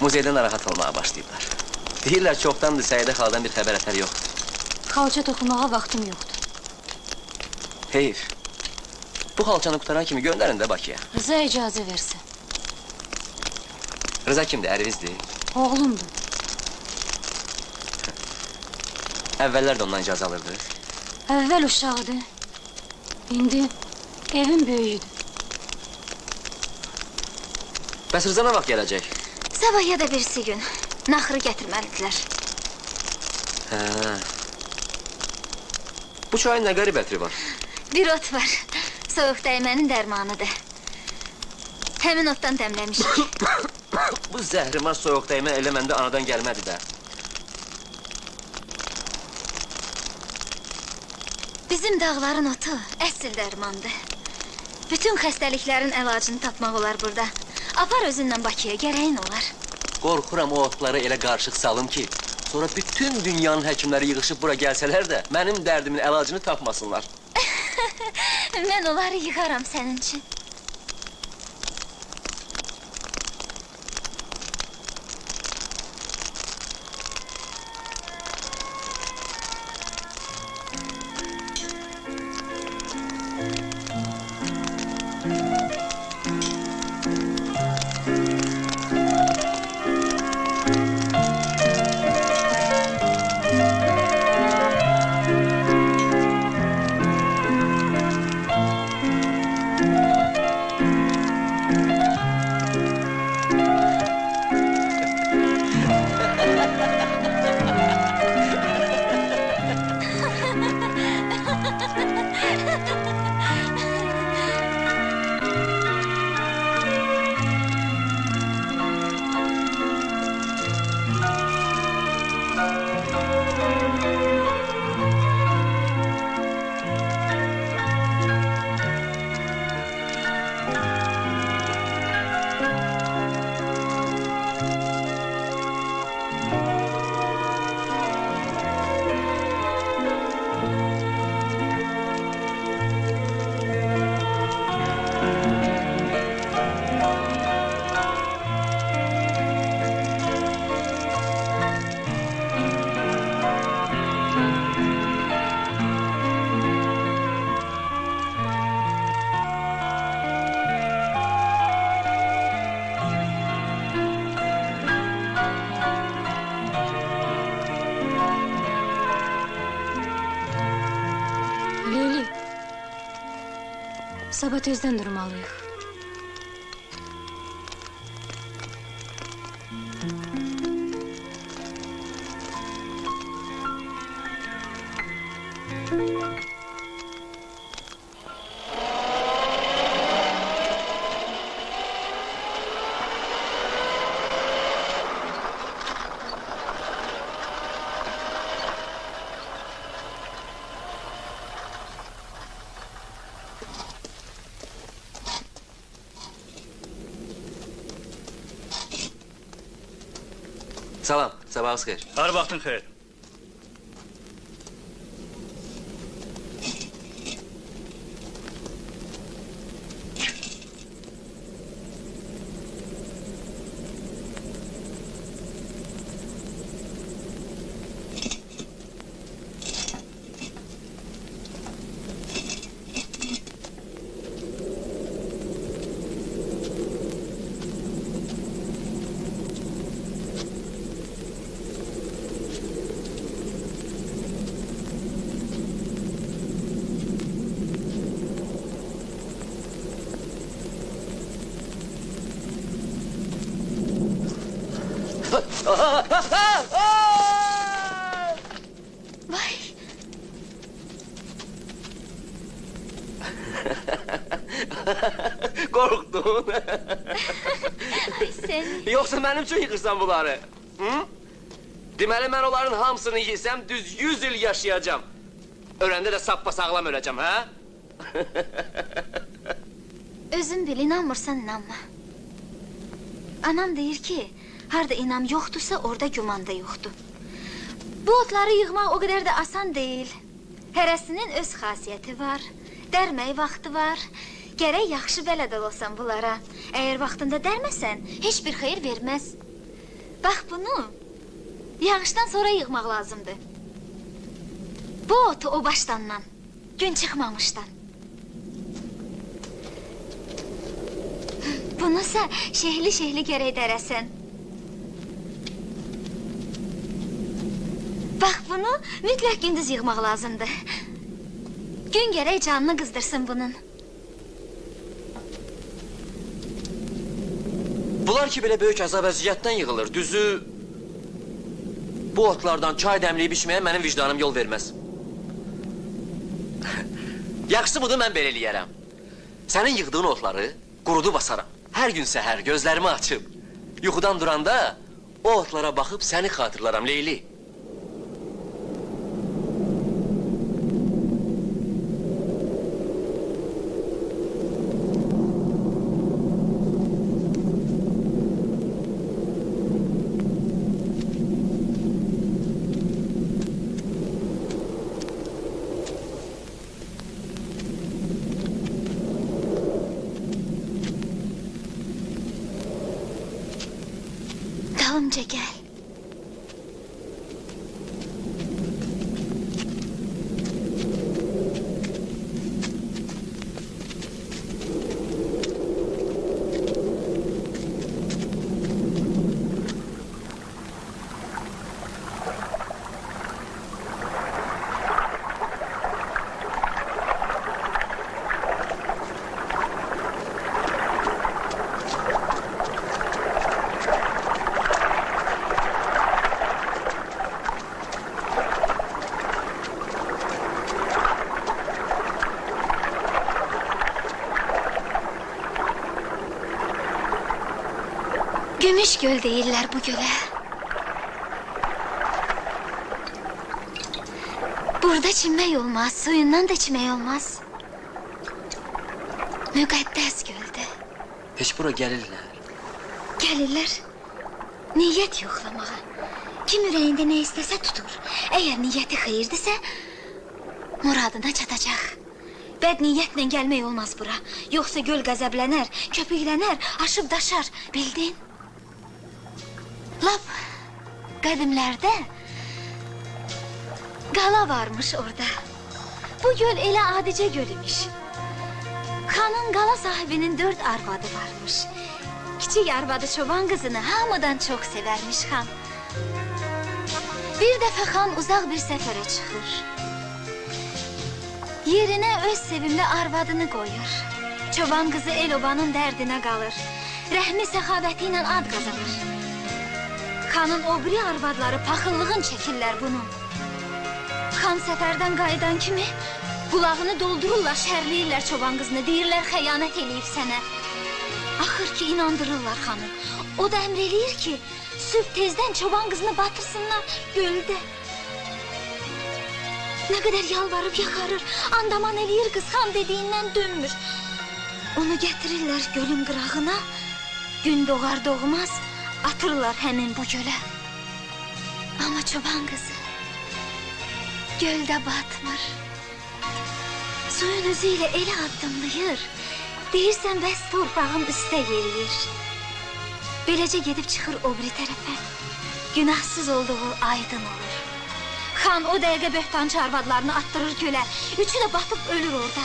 Muzeydə narahat olmağa başlayıblar. Deyirlər çoxdandır Səidə xaladan bir xəbər ətər yoxdur. Xalça toxumağa vaxtım yoxdur. Heyr. Bu xalçanı qutaran kimi göndərin də Bakıya. Rıza icazə versin. Rıza kimdir, ərvizdir? Oğlumdur. Əvvəllər də ondan icazə alırdı. Əvvəl uşaqdır. İndi evin böyüyüdür. Bəs Rıza nə vaxt gələcək? Sabah ya da birisi gün. Naxırı gətirməlidirlər. Hə. Bu çayın nə qərib ətri var? Bir ot var. Soyuq dəymənin dərmanıdır. Həmin otdan dəmləmişik. Bu zəhrimar soyuq dəymə elə məndə anadan gəlmədi də. Bizim dağların otu əsl dərmandır. Bütün xəstəliklərin əlacını tapmaq olar burada. Apar özünlə Bakıya, gərəyin olar. Qorxuram o otları elə qarışıq salım ki, sonra bütün dünyanın həkimləri yığışıb bura gəlsələr də mənim dərdimin əlacını tapmasınlar. Mən onları yığaram sənin üçün. Sabah tezdən durmalıyıq. Salam, sabahınız xeyir. Hər vaxtın xeyir. Vay! Qorxdun. Ay sən... Yoxsa mənim üçün yıxırsan bunları? Hı? Deməli, mən onların hamısını yiysəm, düz 100 il yaşayacağım. Öləndə də sappa-sağlam öləcəm, hə? Özün bil, inanmırsan, inanma. Anam deyir ki, harda inam yoxdursa, orada güman da yoxdur. Bu otları yığmaq o qədər də asan deyil. Hərəsinin öz xasiyyəti var, dərmək vaxtı var. Gərək yaxşı bələd olasan bunlara. Əgər vaxtında dərməsən, heç bir xeyir verməz. Bax bunu yağışdan sonra yığmaq lazımdır. Bu otu o başdandan, gün çıxmamışdan. Bunusa şehli gərək dərəsən. Bax bunu mütləq gündüz yığmaq lazımdır. Gün gərək canını qızdırsın bunun. Bunlar ki belə böyük əzab əziyyətdən yığılır, düzü... Bu otlardan çay dəmləyib içməyə mənim vicdanım yol verməz. Yaxşısı budur, mən belə eləyərəm. Sənin yığdığın otları qurudu basaram. Hər gün səhər gözlərimi açıb, yuxudan duranda o otlara baxıb səni xatırlaram, Leyli. Dalımca gel. Gümüş göl deyirlər bu gölə. Burada çimmək olmaz, suyundan da içmək olmaz. Müqəddəs göldür. Heç bura gəlirlər. Gəlirlər niyyət yoxlamağa. Kim ürəyində nə istəsə tutur. Əgər niyyəti xeyirdirsə, muradına çatacaq. Bəd niyyətlə gəlmək olmaz bura. Yoxsa göl qəzəblənər, köpüklənər, aşıb daşar. Bildin? Lap qədimlərdə qala varmış orada. Bu göl elə adicə göl imiş. Xanın qala sahibinin 4 arvadı varmış. Kiçik arvadı çoban qızını hamıdan çox sevərmiş xan. Bir dəfə xan uzaq bir səfərə çıxır. Yerinə öz sevimli arvadını qoyur. Çoban qızı el-obanın dərdinə qalır. Rəhmi səxavəti ilə ad qazanır. Xanın o biri arvadları paxıllığın çəkirlər bunun. Xan səfərdən qayıdan kimi qulağını doldururlar, şərləyirlər çoban qızını, deyirlər xəyanət eləyib sənə. Axır ki, inandırırlar xanı. O da əmr eləyir ki, sübh tezdən çoban qızını batırsınlar göldə. Nə qədər yalvarıb yaxarır, andaman eləyir qız, xan dediyindən dönmür. Onu gətirirlər gölün qırağına, gün doğar doğmaz atırlar həmin bu gölə. Amma çoban qızı göldə batmır. Suyun özü ilə elə addımlayır, deyirsən bəs torpağın üstə yeriyir. Beləcə gedib çıxır o biri tərəfə, günahsız olduğu aydın olur. Xan o dəqiqə böhtançı arvadlarını attırır gölə, üçü də batıb ölür orada.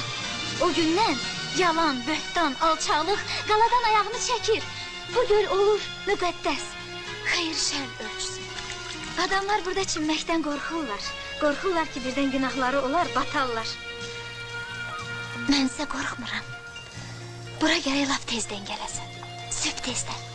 O gündən yalan, böhtan, alçalıq qaladan ayağını çəkir. Bu göl olur müqəddəs, xeyir-şər ölçsün. Adamlar burada çimməkdən qorxurlar. Qorxurlar ki, birdən günahları olar, batarlar. Mənsə qorxmuram. Bura gərək lap tezdən gələsən, sübh tezdən.